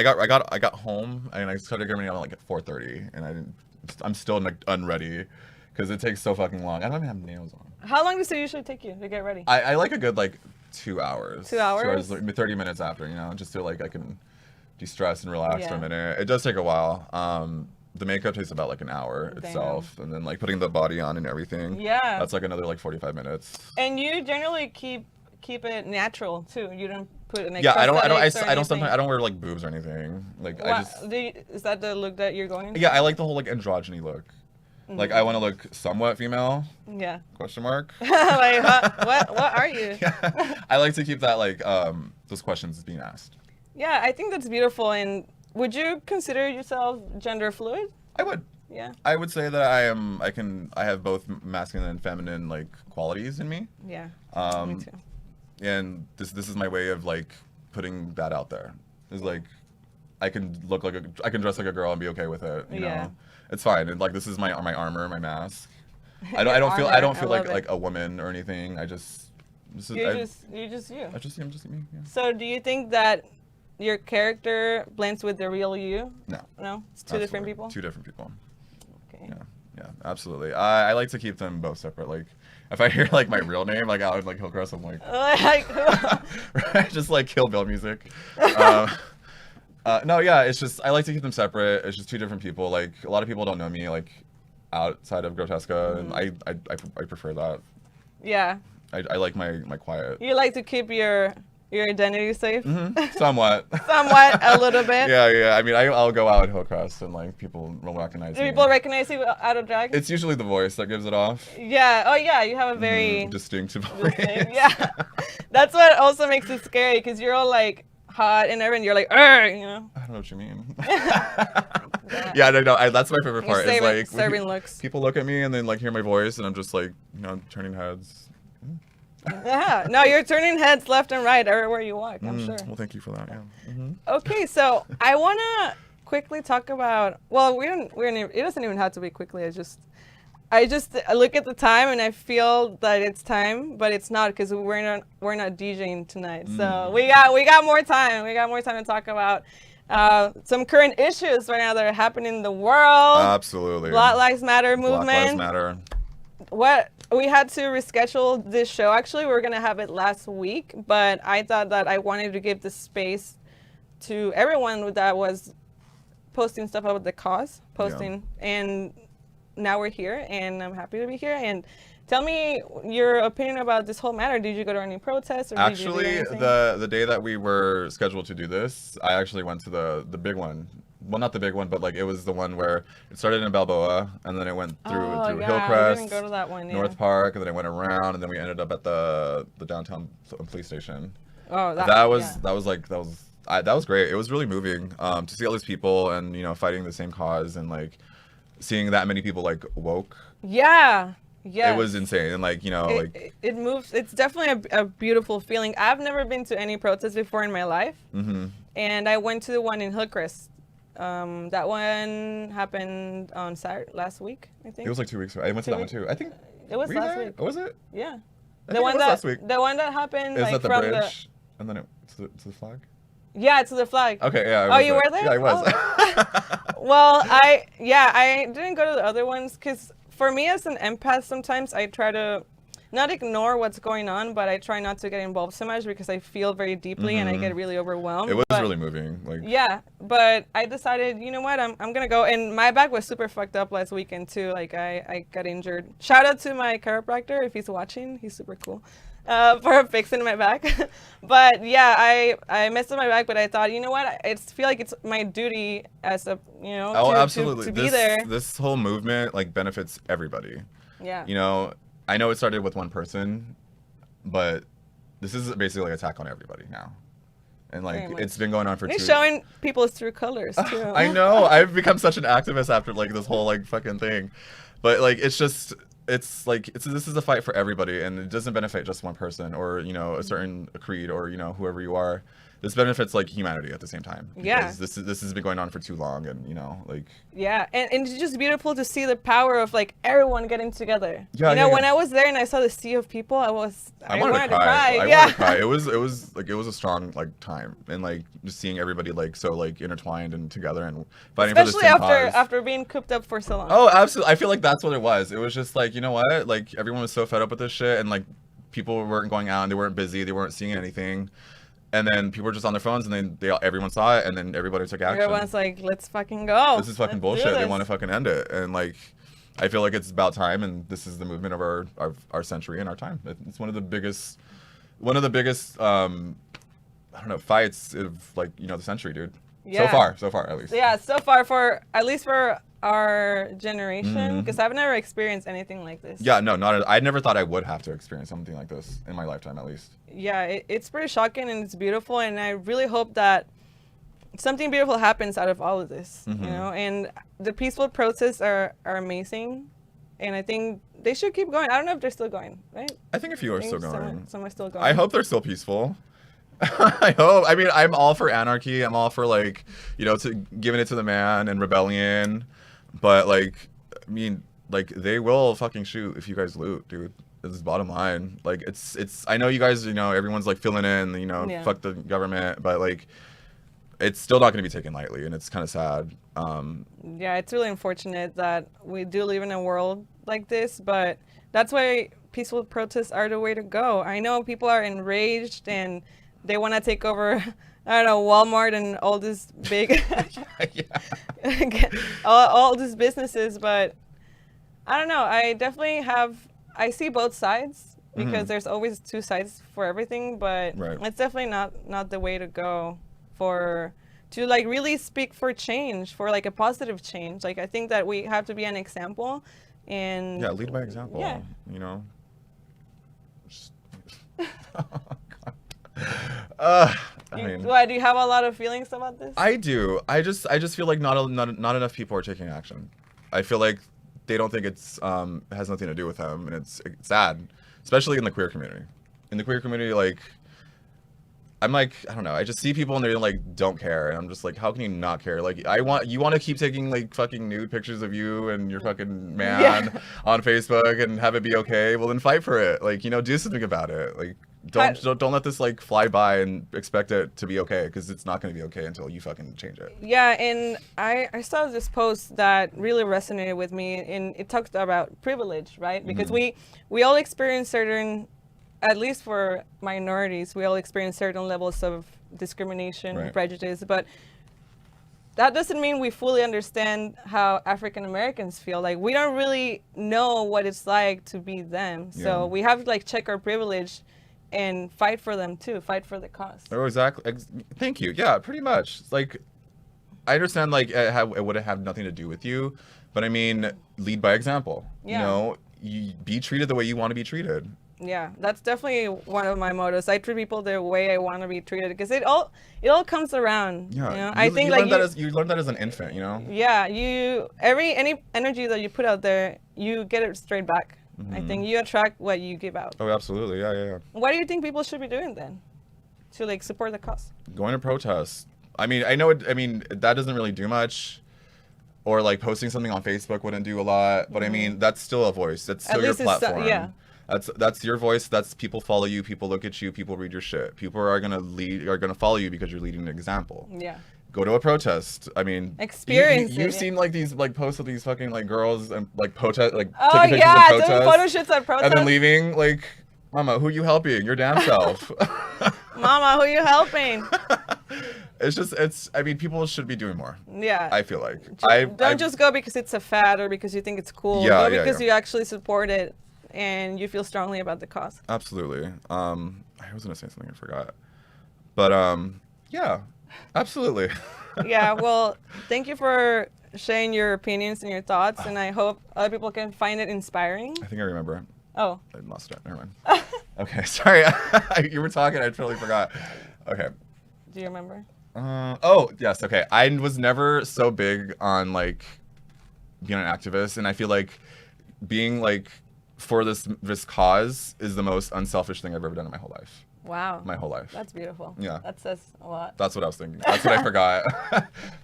got home and I started getting ready like at 4:30 and I'm still like unready because it takes so fucking long. I don't even have nails on. How long does it usually take you to get ready? I like a good like 2 hours. 2 hours? Like 30 minutes after, just so like I can de-stress and relax for a Yeah. minute. It does take a while. The makeup takes about like an hour itself, and then like putting the body on and everything. Yeah. That's like another like 45 minutes. And you generally keep it natural too. You don't put an Yeah, I don't anything. sometimes I don't wear like boobs or anything. Like I just Is that the look that you're going into? yeah, I like the whole like androgyny look. Like I want to look somewhat female. Yeah. Question mark. Like, what are you? Yeah. I like to keep that like those questions being asked. Yeah, I think that's beautiful. And would you consider yourself gender fluid? I would. Yeah. I would say that I have both masculine and feminine like qualities in me. Yeah. Me too. And this is my way of like putting that out there. Is like I can dress like a girl and be okay with it. You Yeah. know, it's fine. And like this is my armor, my mask. I Your don't feel armor, like love it. a woman or anything. I just You're just you. I'm just me. Yeah. So do you think that your character blends with the real you? No. No? It's two different Absolutely. people? Two different people. Okay. Yeah, absolutely. I like to keep them both separate. Like, if I hear like my real name, like out of like Hillcrest, I'm like, right, just like Kill Bill music. No, yeah, it's just I like to keep them separate. It's just two different people. Like a lot of people don't know me like outside of Grotesqua, and I prefer that. Yeah. I like my quiet. You like to keep your identity safe? Somewhat. Somewhat, a little bit. Yeah. I mean, I'll go out at Hillcrest and like people will recognize Do me. people recognize you out of drag? It's usually the voice that gives it off. Yeah. Oh, yeah. You have a very Distinctive voice. Yeah. That's what also makes it scary because you're all like hot and everything. You're like, I don't know what you mean. Yeah, no. That's my favorite part. Is like serving looks. people look at me and then like hear my voice and I'm just like turning heads. Yeah. No, you're turning heads left and right everywhere you walk. I'm sure. Well, thank you for that. Yeah. Okay, so I wanna quickly talk about. Well, we don't. It doesn't even have to be quickly. I just look at the time and I feel that it's time, but it's not because we're not DJing tonight. So we got more time. We got more time to talk about some current issues right now that are happening in the world. Absolutely. Black Lives Matter movement. Black Lives Matter. What we had to reschedule this show. Actually, we were gonna have it last week, but I thought that I wanted to give the space to everyone that was posting stuff about the cause, and now we're here, and I'm happy to be here. And tell me your opinion about this whole matter. Did you go to any protests? Or Actually, did you do anything? the day that we were scheduled to do this, I actually went to the big one. Well, not the big one, but like it was the one where it started in Balboa, and then it went through Hillcrest, I didn't go to that one, North Park, and then it went around, and then we ended up at the downtown police station. Oh, that was great. It was really moving to see all these people and fighting the same cause and like seeing that many people like woke. Yeah. Yes. It was insane. And like, you know, it moves. It's definitely a beautiful feeling. I've never been to any protest before in my life. And I went to the one in Hillcrest. That one happened on Saturday last week, I think. It was like 2 weeks ago. I went to that one too. I think it was last week. Was it? Yeah. The one last week. The one that happened Is like that the from bridge? And then to the flag? Yeah, to the flag. Okay, yeah. Oh, you were there? Yeah, I was. Oh. Well, I didn't go to the other ones because for me as an empath, sometimes I try to not ignore what's going on, but I try not to get involved so much because I feel very deeply and I get really overwhelmed. It was really moving. Like. Yeah, but I decided, you know what, I'm gonna go. And my back was super fucked up last weekend too. Like I got injured. Shout out to my chiropractor if he's watching. He's super cool. For fixing my back. But yeah, I messed up my back, but I thought, you know what, I feel like it's my duty as a, you know, absolutely. To be there. This whole movement like benefits everybody. Yeah. You know, I know it started with one person, but this is basically like an attack on everybody now. And like it's been going on for It's showing people's true colors too. I know. I've become such an activist after like this whole like fucking thing. But like this is a fight for everybody, and it doesn't benefit just one person or, you know, a certain creed or, you know, whoever you are. This benefits like humanity at the same time. Yeah. This has been going on for too long, and you know, like. Yeah, and it's just beautiful to see the power of like everyone getting together. Yeah, you know, when I was there and I saw the sea of people, I wanted to cry. I wanted to cry. It was a strong like time, and like just seeing everybody like so like intertwined and together and fighting for the same cause. After being cooped up for so long. Oh, absolutely. I feel like that's what it was. It was just like, you know what? Like everyone was so fed up with this shit, and like people weren't going out and they weren't busy, they weren't seeing anything. And then people were just on their phones, and then everyone saw it, and then everybody took action. Everyone's like, let's fucking go. This is fucking bullshit. They want to fucking end it. And like, I feel like it's about time, and this is the movement of our century and our time. It's one of the biggest I don't know, fights of like, you know, the century, dude. Yeah. So far at least. Yeah, so far at least for our generation, because I've never experienced anything like this. Yeah, no, I never thought I would have to experience something like this in my lifetime, at least. Yeah, it's pretty shocking and it's beautiful, and I really hope that something beautiful happens out of all of this, you know. And the peaceful protests are amazing, and I think they should keep going. I don't know if they're still going, right? I think a few are still going. Some are still going. I hope they're still peaceful. I hope. I mean, I'm all for anarchy. I'm all for like, you know, to giving it to the man and rebellion. But like, I mean, like they will fucking shoot if you guys loot, dude. This is bottom line. Like it's. I know you guys, you know, everyone's like filling in, you know, fuck the government, but like, it's still not going to be taken lightly, and it's kind of sad. Yeah, it's really unfortunate that we do live in a world like this, but that's why peaceful protests are the way to go. I know people are enraged and they want to take over, I don't know, Walmart and all these big, all these businesses, but I don't know. I see both sides because there's always two sides for everything, but it's definitely not the way to go to like really speak for change, for like a positive change. Like I think that we have to be an example and lead by example. Yeah. You know. I mean, do you have a lot of feelings about this? I do. I just feel like not enough people are taking action. I feel like they don't think it's has nothing to do with them, and it's sad, especially in the queer community. In the queer community, like I'm like, I don't know, I just see people and they like don't care, and I'm just like, how can you not care? Like you want to keep taking like fucking nude pictures of you and your fucking man on Facebook and have it be okay. Well, then fight for it. Like, you know, do something about it. Like don't let this like fly by and expect it to be okay, because it's not going to be okay until you fucking change it. Yeah, and I saw this post that really resonated with me, and it talked about privilege, right? Because we all experience certain, at least for minorities, we all experience certain levels of discrimination, prejudice, but that doesn't mean we fully understand how African Americans feel. Like we don't really know what it's like to be them. So we have to like check our privilege and fight for them too, fight for the cause. Oh, exactly. Thank you. Yeah, pretty much. Like, I understand like it would have nothing to do with you, but I mean, lead by example. You know, you be treated the way you want to be treated. Yeah, that's definitely one of my mottos. I treat people the way I want to be treated, because it all comes around. Yeah, you know? I think like you learn that as an infant, you know. Yeah, any energy that you put out there, you get it straight back. I think you attract what you give out. Oh, absolutely. Yeah. What do you think people should be doing then to like support the cause? Going to protests. I mean, I know. I mean, that doesn't really do much. Or like posting something on Facebook wouldn't do a lot. But I mean, that's still a voice. That's still your platform. Yeah. That's your voice. That's people follow you. People look at you. People read your shit. People are gonna follow you because you're leading an example. Yeah. Go to a protest. I mean, experience. You've seen like these like posts of these fucking like girls and like protest like oh taking yeah, pictures of doing photo shoots at protests and then leaving. Like, mama, who you helping? Your damn self. Mama, who you helping? I mean, people should be doing more. Yeah. I feel like. Don't just go because it's a fad or because you think it's cool. Yeah, go because you actually support it and you feel strongly about the cause. Absolutely. I was going to say something I forgot. But, yeah, absolutely. Yeah, well, thank you for sharing your opinions and your thoughts, and I hope other people can find it inspiring. I think I remember. Oh. I lost it. Never mind. Okay, sorry. You were talking. I totally forgot. Okay. Do you remember? Oh, yes. Okay. I was never so big on like being an activist, and I feel like being like for this cause is the most unselfish thing I've ever done in my whole life. Wow. My whole life. That's beautiful. Yeah. That says a lot. That's what I was thinking. That's what I forgot.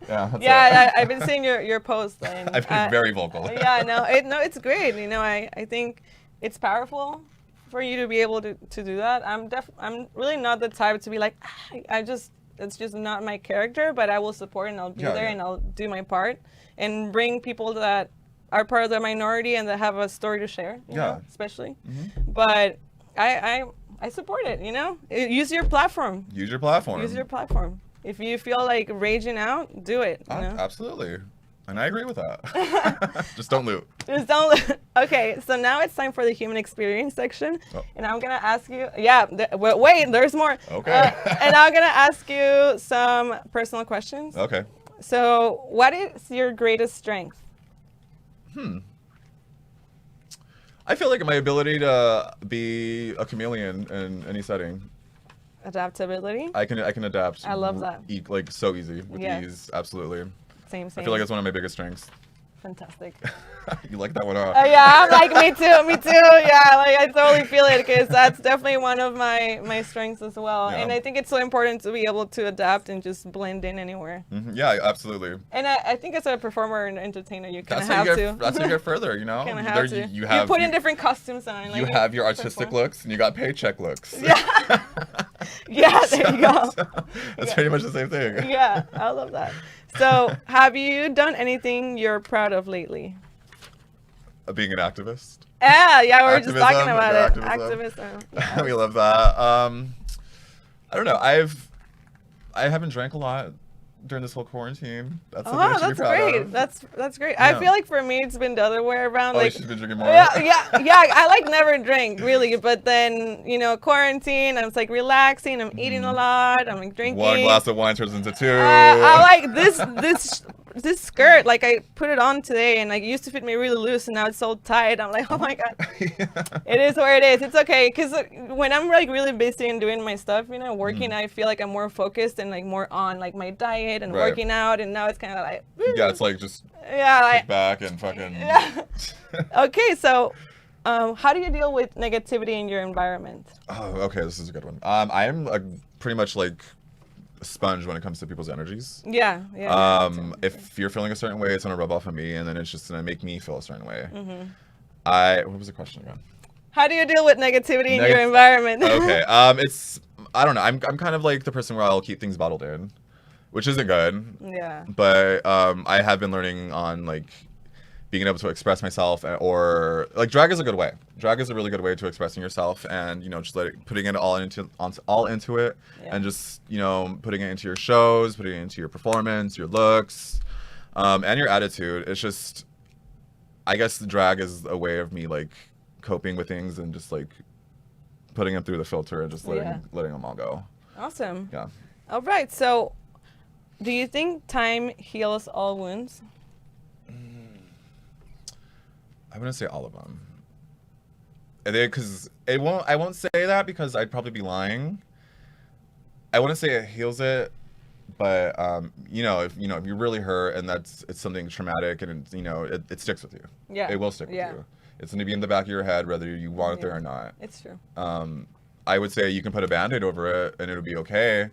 Yeah. Yeah, I've been seeing your post. And, I've been very vocal. Yeah, no, it's great. You know, I think it's powerful for you to be able to do that. I'm really not the type to be like, it's just not my character, but I will support and I'll be there and I'll do my part and bring people that are part of the minority and that have a story to share, you know, especially. Mm-hmm. But I support it, you know? Use your platform. Use your platform. Use your platform. If you feel like raging out, do it. You know? Absolutely. And I agree with that. Just don't loot. Just don't loot. Okay, so now it's time for the human experience section. Oh. And I'm going to ask you, wait, there's more. Okay. And I'm going to ask you some personal questions. Okay. So what is your greatest strength? I feel like my ability to be a chameleon in any setting. Adaptability? I can adapt. I love that. Like so easy with ease. Absolutely. Same. I feel like it's one of my biggest strengths. Fantastic. You like that one, huh? Yeah, I'm like, me too. Yeah, like I totally feel it because that's definitely one of my strengths as well. Yeah. And I think it's so important to be able to adapt and just blend in anywhere. Mm-hmm. Yeah, absolutely. And I think as a performer and entertainer, you kind of have to. That's how you get further, you know? Kind of have to. You put in different costumes on. Like, you have your artistic looks and you got paycheck looks. Yeah. Yeah, there you go. That's pretty much the same thing. Yeah, I love that. So, have you done anything you're proud of lately? Being an activist. Yeah, we were just talking about it. Activism. Yeah. We love that. I don't know. I haven't drank a lot during this whole quarantine. That's something I should be proud of. That's great. Yeah. I feel like for me it's been the other way around. Oh, like, she's been drinking more. Yeah. I like never drink really, but then quarantine. I was like relaxing. I'm eating a lot. I'm like drinking. One glass of wine turns into two. I like this skirt. Like I put it on today, and like it used to fit me really loose, and now it's so tight. I'm like, oh my god. Yeah. It is where it is. It's okay, because when I'm like really busy and doing my stuff, working, I feel like I'm more focused and like more on like my diet and working out, and now it's kind of like it's like just kick back and fucking. Yeah. Okay, so how do you deal with negativity in your environment? Oh, okay, this is a good one. I am pretty much like a sponge when it comes to people's energies. Yeah. If you're feeling a certain way, it's gonna rub off on me, and then it's just gonna make me feel a certain way. Mm-hmm. What was the question again? How do you deal with negativity in your environment? Okay. I don't know. I'm kind of like the person where I'll keep things bottled in, which isn't good. Yeah. But I have been learning on like being able to express myself, or like drag is a good way. Drag is a really good way to expressing yourself, and just putting it all into it, and just putting it into your shows, putting it into your performance, your looks, and your attitude. It's just, I guess the drag is a way of me like coping with things and just like putting them through the filter and just letting them all go. Awesome. Yeah. All right. So, do you think time heals all wounds? I wouldn't say all of them. Because I won't say that because I'd probably be lying. I wouldn't say it heals it, but if you're really hurt and it's something traumatic and it sticks with you. Yeah. It will stick with you. It's going to be in the back of your head whether you want it there or not. It's true. I would say you can put a Band-Aid over it and it'll be okay,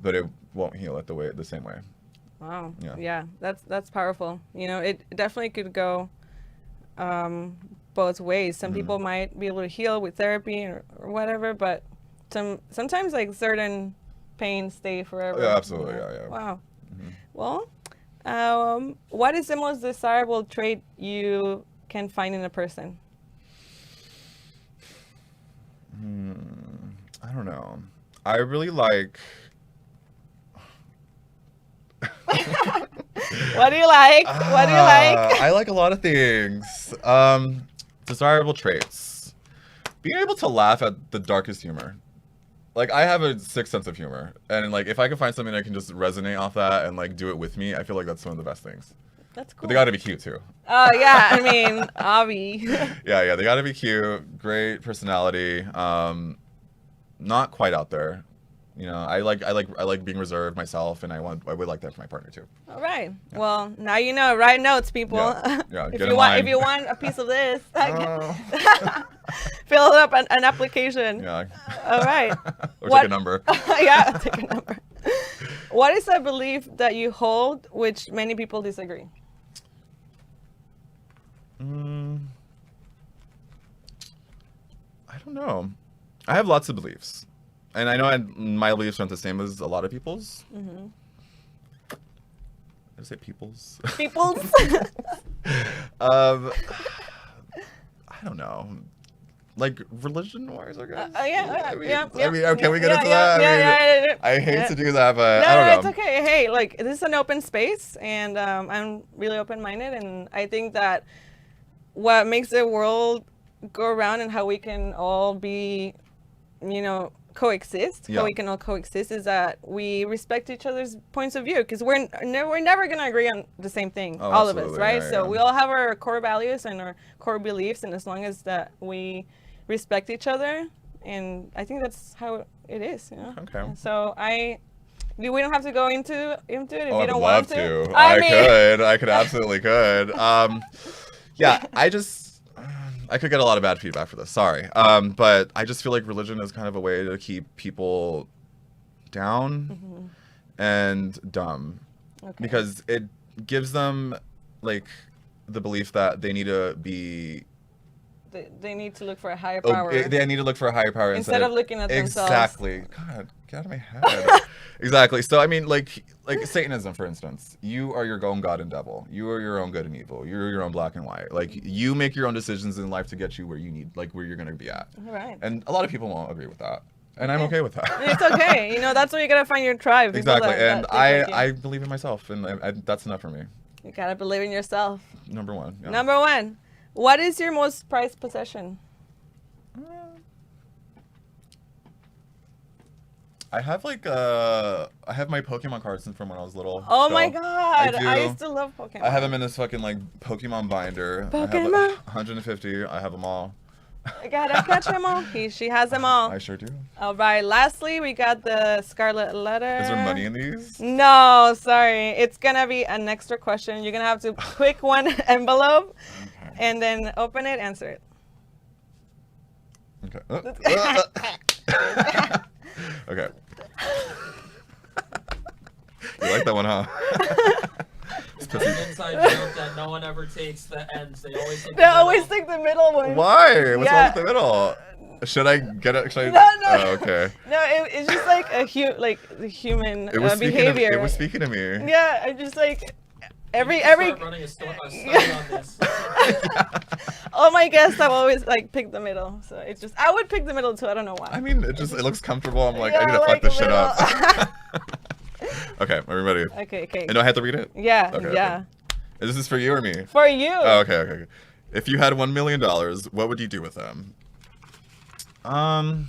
but it won't heal it the same way. Wow. Yeah, that's powerful. You know, it definitely could go both ways. Some people might be able to heal with therapy or whatever, but sometimes like certain pains stay forever. Yeah, absolutely. Yeah. Wow. Well, what is the most desirable trait you can find in a person? I don't know. I really like. What do you like? What do you like? I like a lot of things. Desirable traits. Being able to laugh at the darkest humor. Like, I have a sick sense of humor. And, like, if I can find something that can just resonate off that and, like, do it with me, I feel like that's one of the best things. That's cool. But they gotta be cute, too. Oh, yeah. I mean, obvi. Yeah. They gotta be cute. Great personality. Not quite out there. You know, I like being reserved myself, and I would like that for my partner too. All right. Yeah. Well, now you know. Write notes, people. Yeah. If you want a piece of this, fill up an application. Yeah. All right. Or take a number. Yeah, take a number. What is a belief that you hold which many people disagree? I don't know. I have lots of beliefs. And I know my beliefs aren't the same as a lot of people's. Did I say people's? People's? I don't know. Like religion-wise, I guess? Yeah. I mean, can we get into that? Yeah. I hate to do that, but no, I don't know. It's okay. Hey, like, this is an open space, and I'm really open-minded, and I think that what makes the world go around and how we can all be, you know, coexist, how we can all coexist is that we respect each other's points of view, because we're never going to agree on the same thing, all of us, right? So we all have our core values and our core beliefs, and as long as that we respect each other, and I think that's how it is, you know? Okay. And so we don't have to go into it if you I'd don't love want to. to. I could absolutely could. Yeah, I could get a lot of bad feedback for this. Sorry. But I just feel like religion is kind of a way to keep people down and dumb. Okay. Because it gives them, like, the belief that they need to be... They need to look for a higher power. They need to look for a higher power instead of looking at themselves. Exactly. God, get out of my head. Exactly. So, I mean, like Satanism, for instance. You are your own God and devil. You are your own good and evil. You're your own black and white. Like, you make your own decisions in life to get you where you need, like, where you're going to be at. All right. And a lot of people won't agree with that. And I'm okay with that. It's okay. You know, that's where you got to find your tribe. Exactly. And I believe in myself, and that's enough for me. You got to believe in yourself. Number one. Yeah. Number one. What is your most prized possession? I have I have my Pokemon cards from when I was little. Oh my god! I used to love Pokemon. I have them in this fucking like Pokemon binder. Pokemon. I have 150. I have them all. I gotta catch them all. She has them all. I sure do. All right. Lastly, we got the Scarlett Letter. Is there money in these? No, sorry. It's gonna be an extra question. You're gonna have to pick one envelope, and then open it, answer it. Okay. Okay. You like that one, huh? It's an inside joke that no one ever takes the ends. They always take the middle one. Why? What's wrong with the middle? Should I get it? No. Oh, okay. No, it's just like the human behavior. It was speaking to me. Yeah, I'm just like every. Start running a study on this. All my guests have always like picked the middle, so it's just I would pick the middle too. I don't know why. I mean, it looks comfortable. I'm like, I need to fuck this shit up. Okay, are we ready? Okay. And do I have to read it? Yeah. Okay, yeah. Okay. Is this for you or me? For you. Oh, okay. If you had $1 million, what would you do with them? Fucking,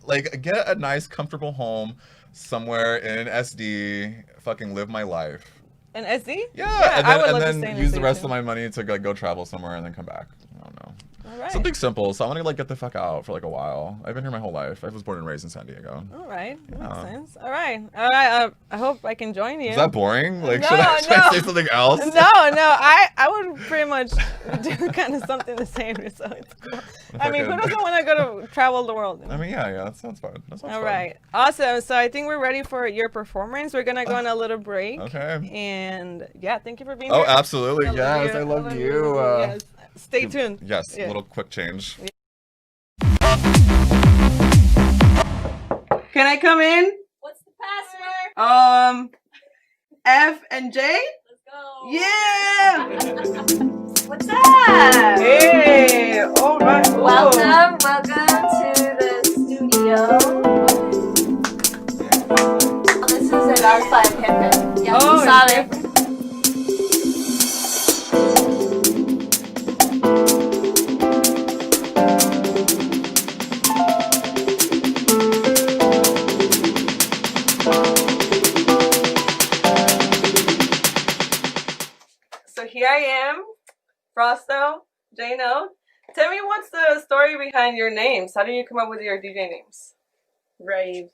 like, get a nice, comfortable home somewhere in an SD. Fucking live my life. An SD? Yeah, I would and love then to stay in use SD the rest too. of my money to like go travel somewhere and then come back. I don't know. All right. Something simple. So I want to like get the fuck out for like a while. I've been here my whole life. I was born and raised in San Diego. All right. That Yeah. makes sense. All right. All right. I hope I can join you. Is that boring? Like, No, should I no. say something else? No. I would pretty much do kind of something the same. So it's cool. I mean, who doesn't want to go to travel the world? You know? I mean, yeah, that sounds fun. That sounds All fun. right. Awesome. So I think we're ready for your performance. We're gonna go on a little break. Okay. And yeah, thank you for being Oh, here. absolutely. Yes, I love you. Yes. Stay tuned. Yes, Yeah. a little quick change. Can I come in? What's the password? F and J. Let's go. Yeah. What's up? Hey. All right. Whoa. Welcome to the studio. This is an R5 hip. Yeah, Oh, you saw it's it. different. So here I am, Frosto, Jano. Tell me what's the story behind your names? How did you come up with your DJ names? Rave.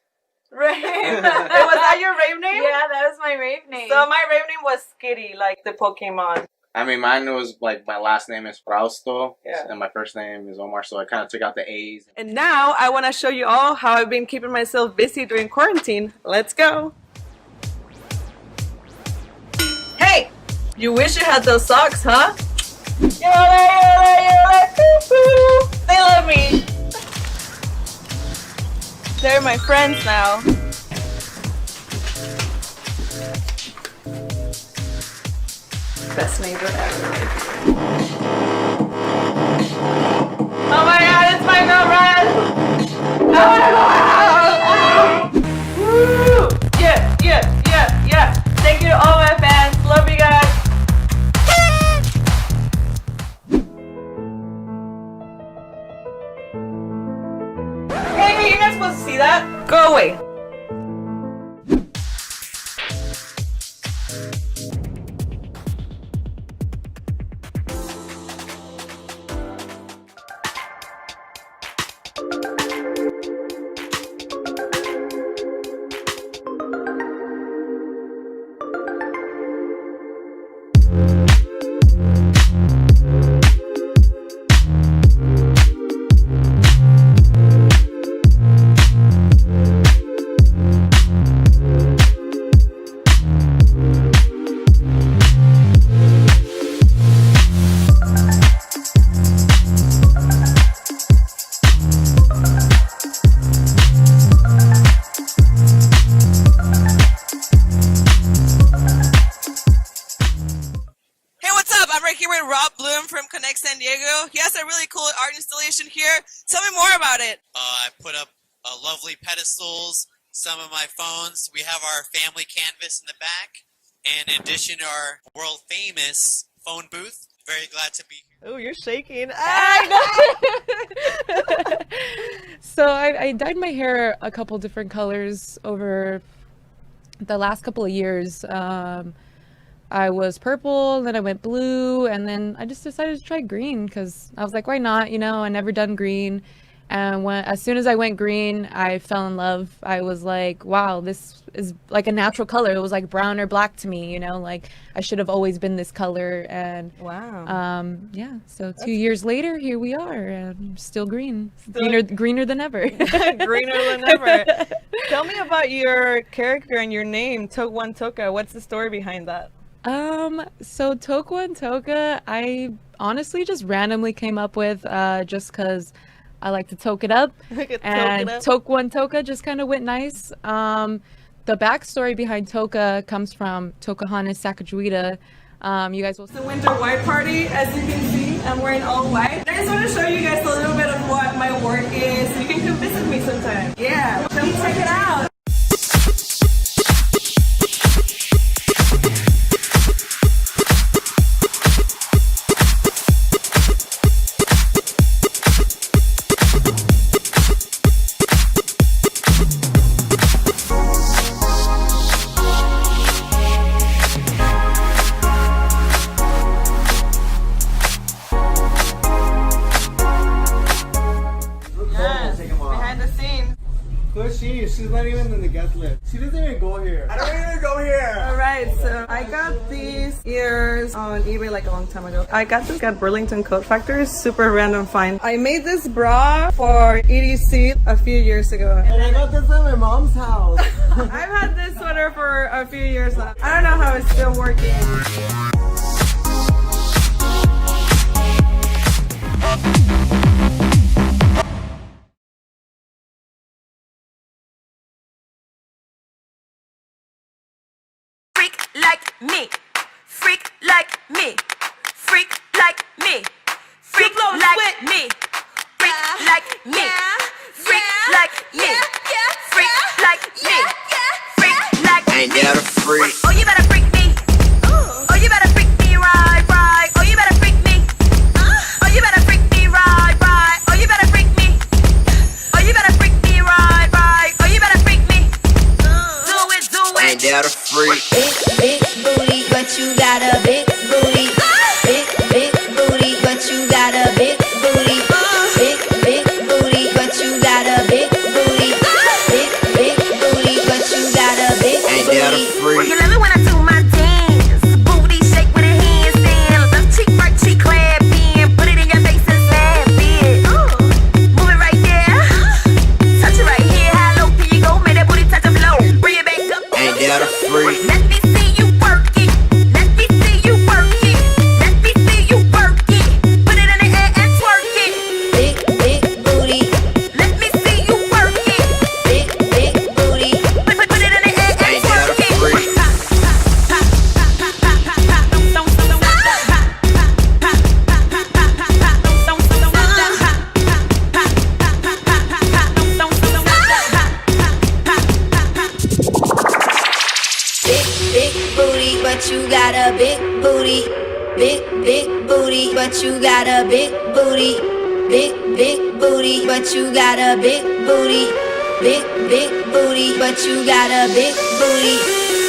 Rave. Was that your rave name? Yeah, that was my rave name. So my rave name was Skitty, like the Pokemon. I mean, mine was like my last name is Frausto, Yeah. and my first name is Omar, so I kind of took out the A's. And now I want to show you all how I've been keeping myself busy during quarantine. Let's go. Hey, you wish you had those socks, huh? Yola, poo-poo. They love me. They're my friends now. Best neighbor ever. Oh my god, it's my girlfriend! I wanna go out! Woo! Yeah. Thank you to all my fans. Love you guys. Hey, you're not supposed to see that. Go away. San Diego. He has a really cool art installation here. Tell me more about it. I put up lovely pedestals, some of my phones. We have our family canvas in the back. And in addition, our world famous phone booth. Very glad to be here. Oh, you're shaking. So I dyed my hair a couple different colors over the last couple of years. I was purple, then I went blue, and then I just decided to try green because I was like, why not? You know, I never done green. And as soon as I went green, I fell in love. I was like, wow, this is like a natural color. It was like brown or black to me, you know, like I should have always been this color. And wow. Yeah, so 2 years later, here we are, and still green. Greener than ever. Greener than ever. Tell me about your character and your name, Tokwan Toka. What's the story behind that? So Tokwan Toka, I honestly just randomly came up with just because I like to toke it up. And Tokwan Toka just kind of went nice. The backstory behind Toka comes from Tokahanis Sacagawea. You guys will see. The winter white party, as you can see, I'm wearing all white. I just want to show you guys a little bit of what my work is. You can come visit me sometime. Yeah, come check it out. Who is she? She's not even in the guest list. She doesn't even go here. I don't even go here. Alright, so I got these ears on eBay like a long time ago. I got this at Burlington Coat Factory, super random find. I made this bra for EDC a few years ago. And I got this at my mom's house. I've had this sweater for a few years now. I don't know how it's still working. Like me, freak like me, freak like me, freak like me, freak like me, freak like me, freak like me, freak like me. Ain't that a freak? Oh, you better freak me. Oh, you better freak me right, right. Oh, you better freak me. Oh, you better freak me right, right. Oh, you better freak me. Oh, you better freak me right, right. Oh, you better freak me. Do it, do it. Ain't that a freak? Big booty, but you got a big booty. Big booty, but you got a big booty. Big booty, but you got a big booty. Big booty, but you got a big booty. You love it when I do my dance. Booty shake with a handstand. Left cheek, right cheek, clap in. Put it in your face and slap it. Move it right there. Touch it right here. How low can you go? Make that booty touch the floor. Bring it back up. Ain't that a freak? Let me see you work it. Let me see you work it. Let me see you work it. Put it in the air and twerk it. Big booty. Let me see you work it. Big booty. Put it in the air and twerk it. Big booty, but you got a big booty. Big booty, but you got a big booty. Big booty, but you got a big booty. Big booty, but you got a big booty.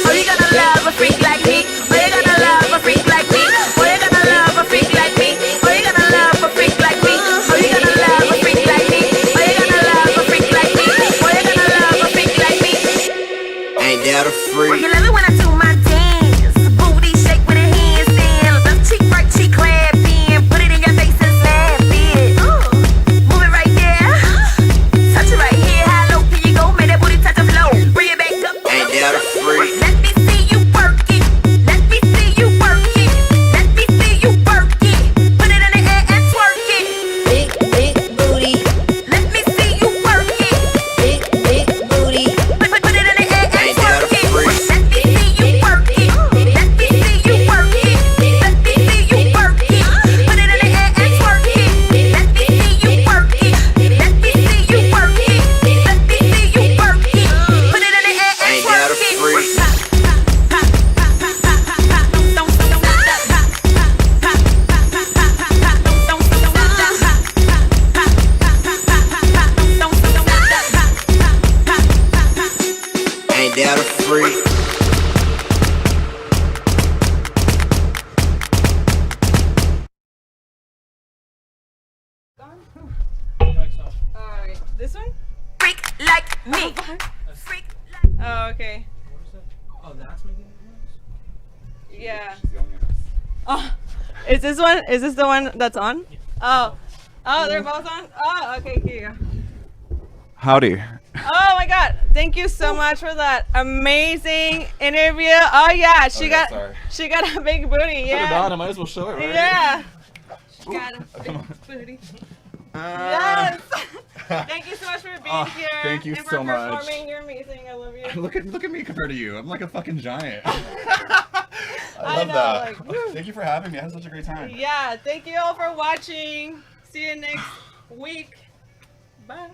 Oh, you gonna love a freak like me? Oh, you gonna love a freak like me? Oh, you gonna love a freak like me? Oh, you gonna love a freak like me? Oh, you gonna love a freak like me? Oh, you gonna love a freak like me? Oh, you gonna love a freak like me? Ain't that a freak? You love it when I do my dance. Booty shake with a handstand. Left cheek, right cheek, clap in. Put it in your face and slap it. Move it right there. Touch it right here. How low can you go? Make that booty touch the floor. Bring it back up. Ain't that a freak? Let me see you work it. Let me see you work it. Let me see you work it. Put it in the air and twerk it. Big booty. Let me see you work it. Big booty. Put it in the air and twerk it. Let me see you work it. Let me see you work it. Let me see you work it. Put it in the air and twerk it. Let me see you work it. Let me see you work it. Let me see you work it. Put it in the air and twerk it. Ain't that a freak? Alright, this one? Freak like me. Freak like me. Oh, okay. Oh, that's making it noise? Yeah. Oh, is this one? Is this the one that's on? Oh. Oh, they're both on? Oh, okay, here you go. Howdy. Oh my god, thank you so much for that amazing interview. Oh yeah, she got a big booty, yeah. I might as well show it, right? Yeah. She got a big booty. Yes. Thank you so much for being here. Thank you and so for much. performing. You're amazing. I love you. Look at me compared to you. I'm like a fucking giant. I I love know, that. like, woo. Thank you for having me. I had such a great time. Yeah, thank you all for watching. See you next week. Bye.